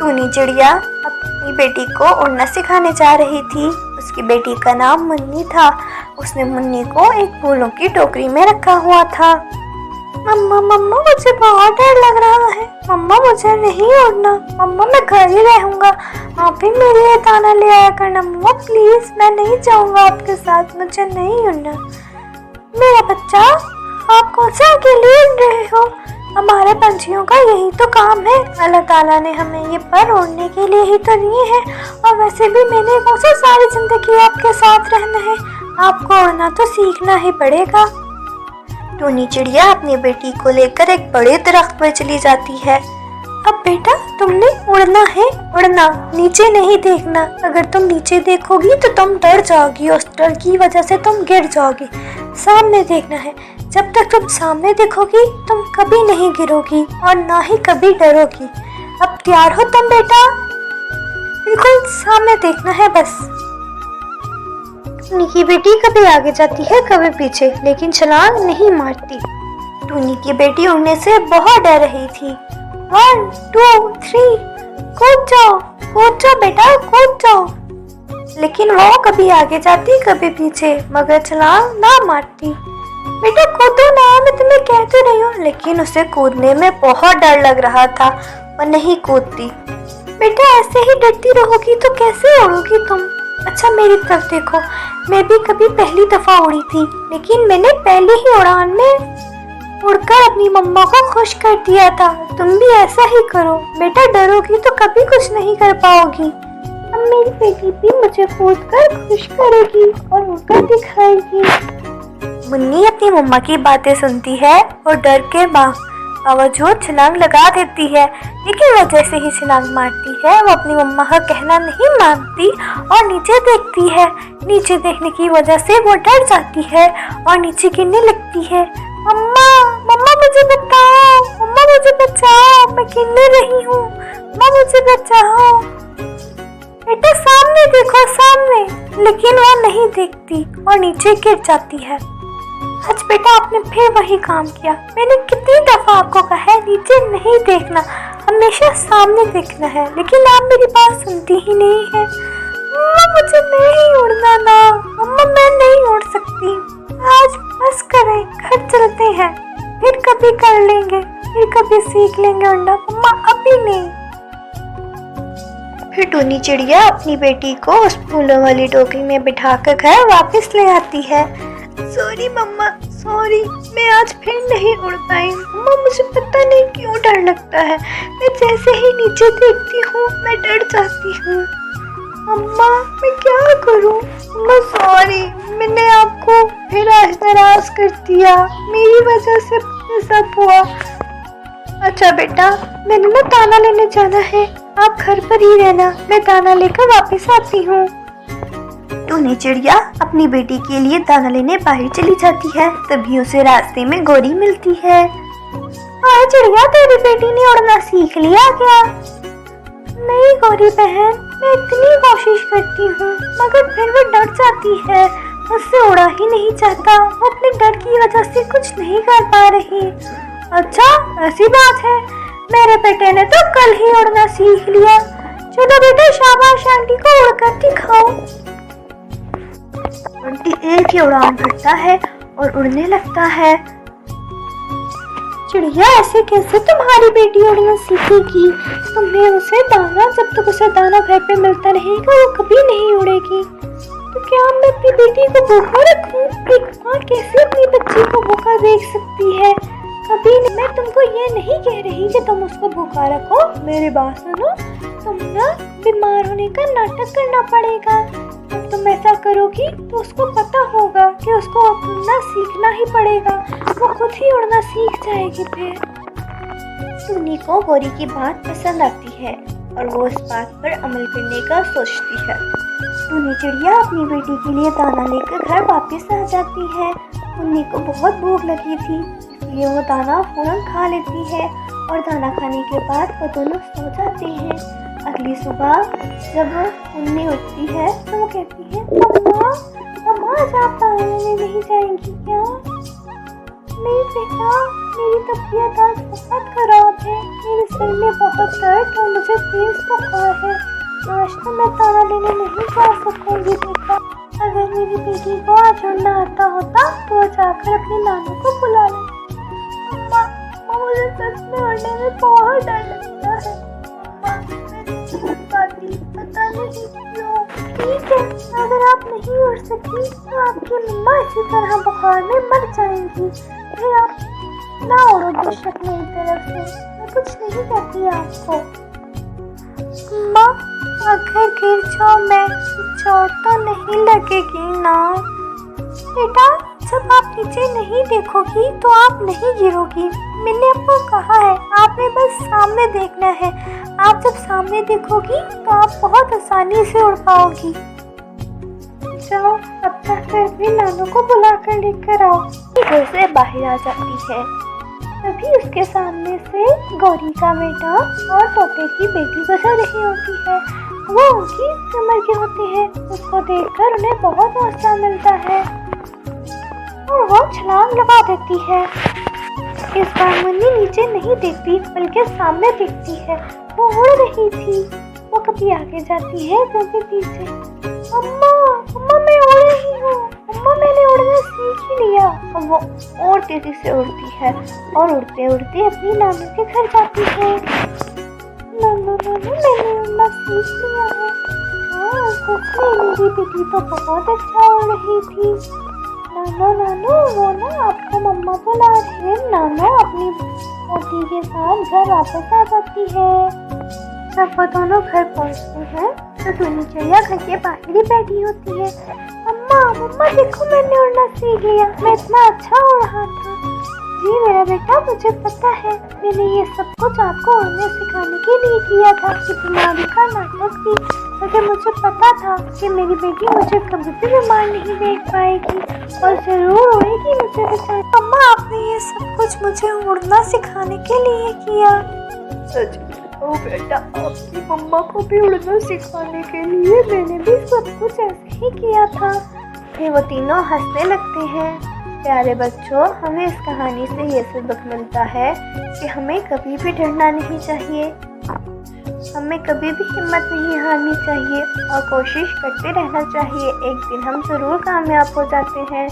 टूनी चिड़िया अपनी बेटी को उड़ना सिखाने जा रही थी। उसकी बेटी का नाम मुन्नी था। उसने मुन्नी को एक फूलों की टोकरी में रखा हुआ था। मम्मा मम्मा मुझे बहुत डर लग रहा है। मम्मा मुझे नहीं उड़ना। मम्मा मैं घर ही रहूंगा। आप ही मेरे लिए दाना ले आया करना मम्मा प्लीज। मैं नहीं जाऊंगा आपके साथ। मुझे नहीं उड़ना। मेरा बच्चा आप कौन सा अकेले उड़ रहे हो? हमारे पंछियों का यही तो काम है। अल्लाह ताला ने हमें ये पर उड़ने के लिए ही तो दिए हैं। और वैसे भी मैंने कौन सा सारी जिंदगी आपके साथ रहना है। आपको उड़ना तो सीखना ही पड़ेगा। टूनी चिड़िया अपनी बेटी को लेकर एक बड़े दरख्त पर चली जाती है। अब बेटा तुमने उड़ना है, उड़ना, नीचे नहीं देखना। अगर तुम नीचे देखोगी तो तुम डर जाओगी। उस डर की वजह से तुम गिर जाओगी। सामने देखना है। जब तक तुम सामने देखोगी तुम कभी नहीं गिरोगी और ना ही कभी डरोगी। अब तैयार हो तुम बेटा? बिल्कुल सामने देखना है बस। टूनी की बेटी कभी आगे जाती है कभी पीछे, लेकिन छलांग नहीं मारती। टूनी की बेटी उड़ने से बहुत डर रही थी। 1 2 3 कूद जाओ बेटा कूद जाओ। लेकिन वो कभी आगे जाती कभी पीछे, मगर छलांग ना मारती। बेटा कूदो ना, मैं तुम्हें कह तो रही हूँ। लेकिन उसे कूदने में बहुत डर लग रहा था और नहीं कूदती। बेटा ऐसे ही डरती रहोगी तो कैसे उड़ोगी तुम? अच्छा मेरी तरफ देखो, मैं भी कभी पहली दफा उड़ी थी, लेकिन मैंने पहली ही उड़ान में उड़कर अपनी मम्मा को खुश कर दिया था। तुम भी ऐसा ही करो। बेटा डरोगी तो कभी कुछ नहीं कर पाओगी। अब मेरी बेटी भी मुझे कूदकर खुश करेगी और उड़कर दिखाएगी। मुन्नी अपनी मम्मा की बातें सुनती है और डर के बावजूद छलांग लगा देती है। लेकिन वो जैसे ही छलांग मारती है वो अपनी मम्मा का कहना नहीं मानती और नीचे देखती है। नीचे देखने की वजह से वो डर जाती है और नीचे गिरने लगती है। मम्मा मम्मा मुझे बताओ, मम्मा मुझे बचाओ, मैं गिरने रही हूँ। मम्मा मुझे बचाओ। बेटा सामने देखो सामने। लेकिन वो नहीं देखती और नीचे गिर जाती है। आज बेटा आपने फिर वही काम किया। मैंने कितनी दफा आपको कहा है नीचे नहीं देखना, हमेशा सामने देखना है, लेकिन आप मेरी बात सुनती ही नहीं है। मम्मा मुझे नहीं उड़ना ना। मम्मा मैं नहीं उड़ सकती। आज बस करें, घर चलते हैं, फिर कभी कर लेंगे, फिर कभी सीख लेंगे उड़ना। मम्मा अभी नहीं। फिर टूनी चिड़िया अपनी बेटी को उस फूलों वाली टोकरी में बिठाकर घर वापस ले आती है। सॉरी मम्मा सॉरी, मैं आज फिर नहीं उड़ पाई। मम्मा मुझे पता नहीं क्यों डर लगता है। मैं जैसे ही नीचे देखती हूँ मैं डर जाती हूँ। मम्मा मैं क्या करूँ? मम्मा सॉरी, मैंने आपको फिर आज नाराज कर दिया। मेरी वजह से सब हुआ। अच्छा बेटा मैंने ना दाना लेने जाना है, आप घर पर ही रहना, मैं दाना लेकर वापस आती हूँ। टूनी चिड़िया अपनी बेटी के लिए दाना लेने बाहर चली जाती है। तभी उसे रास्ते में गोरी मिलती है। हाँ चिड़िया तेरी बेटी ने उड़ना सीख लिया क्या? नहीं गोरी बहन, मैं इतनी कोशिश करती हूँ मगर फिर वो डर जाती है, उससे उड़ा ही नहीं चाहता। वो अपने डर की वजह से कुछ नहीं कर पा रही। अच्छा ऐसी बात है, मेरे बेटे ने तो कल ही उड़ना सीख लिया। चलो बेटा शाबाश, आंटी को उड़कर दिखाओ। आंटी एक ही उड़ान भरता है और उड़ने लगता है। चिड़िया ऐसे कैसे तुम्हारी बेटी उड़ना सीखेगी? तुम्हें उसे दाना, जब तक उसे दाना घर पे मिलता रहेगा वो कभी नहीं उड़ेगी। तो क्या मैं अपनी बेटी को भूखा रखूं? एक माँ कैसे अपनी बच्ची को भूखा देख सकती है? कभी नहीं। मैं तुमको ये नहीं कह रही कि तुम उसको भूखा रखो, मेरी बात सुनो। तुम ना बीमार होने का नाटक करना पड़ेगा। जब तुम ऐसा करोगी तो उसको पता होगा कि उसको उड़ना सीखना ही पड़ेगा। वो खुद ही उड़ना सीख जाएगी। फिर टूनी को गोरी की बात पसंद आती है और वो इस बात पर अमल करने का सोचती है। टूनी चिड़िया अपनी बेटी के लिए दाना लेकर घर वापस आ जाती है। टूनी को बहुत भूख लगी थी, इसलिए वो दाना फौरन खा लेती है और दाना खाने के बाद वो दोनों सो जाते हैं। अगली सुबह जब टूनी उठती है तो वो कहती है मम्मा मम्मा आज आप दाना लेने नहीं जाएंगी क्या? नहीं बेटा, मेरी तबीयत आज बहुत खराब है, मेरे सर बारे में बहुत दर्द और मुझे तेज बुखार है। आज तो मैं ताना लेने नहीं जा सकूंगी बेटा। अगर मेरी बेटी को आज उड़ना आता होता तो वो जाकर अपनी नानी को बुला ले। अम्मा, मुझे सच में उड़ने में बहुत डर लगता है। अम्मा, मैं नहीं पाती, पता नहीं क्यों। ठीक है, अगर आप नहीं उड़ सकती तो आपकी मम्मा इसी तरह बुखार में मर जाएंगी। फिर आप ना उड़ो बेशक मेरी तरफ से, मैं कुछ नहीं कहती आपको। अम्मा, अगर गिर जाओ मैं, चोट तो नहीं लगेगी ना? बेटा, जब आप नीचे नहीं देखोगी तो आप नहीं गिरोगी। मैंने आपको कहा है, आपने बस सामने देखना है। आप जब सामने देखोगी तो आप बहुत आसानी से उड़ पाओगी। जाओ, अब तक फिर भी नानू को बुलाकर लेकर आओ। घर से बाहर आ जाती है, तभी उसके सामने से गौरी का बेटा और तोते की बेटी गुजर रही होती है। वो उनकी उम्र के होते हैं। उसको देखकर उन्हें बहुत हौसला मिलता है और वो छलांग लगा देती है। इस बार मुन्नी नीचे नहीं देखती बल्कि सामने देखती है। वो उड़ रही थी। वो कभी आगे जाती है कभी पीछे। अम्मा, अम्मा, मैं उड़ रही हूँ। अम्मा, मैंने उड़ना सीख ही लिया। अब वो और तेजी से उड़ती है और उड़ते उड़ते अपनी नानी के घर जाती है। नानू, मैंने उड़ना सीख लिया है। हाँ, सच में मेरी बेटी तो बहुत अच्छा उड़ रही थी। नानू, वो ना आपको मम्मा बुला रही है। नानू अपनी पोती के साथ घर वापस आ जाती है। जब वो दोनों घर पहुंचते हैं तो टुनी चिड़िया घर के बाहर ही बैठी होती है। मम्मा, देखो मैंने उड़ना सीख लिया। मैं इतना अच्छा उड़ रहा था। जी मेरा बेटा, मुझे पता है। मैंने ये सब कुछ आपको उड़ने सिखाने के लिए किया था। कि बीमारी का नाटक भी, क्योंकि मुझे पता था कि मेरी बेटी मुझे कभी भी बीमार नहीं देख पाएगी और जरूर उड़ेगी मुझे बचाने। अम्मा, आपने ये सब कुछ मुझे उड़ना सिखाने के लिए किया? सच में? ओ बेटा, आपकी मम्मा को भी उड़ना सिखाने के लिए मैंने भी सब कुछ ऐसे ही किया था। फिर वो तीनों हंसने लगते हैं। प्यारे बच्चों, हमें इस कहानी से ये सबक मिलता है कि हमें कभी भी डरना नहीं चाहिए। हमें कभी भी हिम्मत नहीं हारनी चाहिए और कोशिश करते रहना चाहिए। एक दिन हम जरूर कामयाब हो जाते हैं।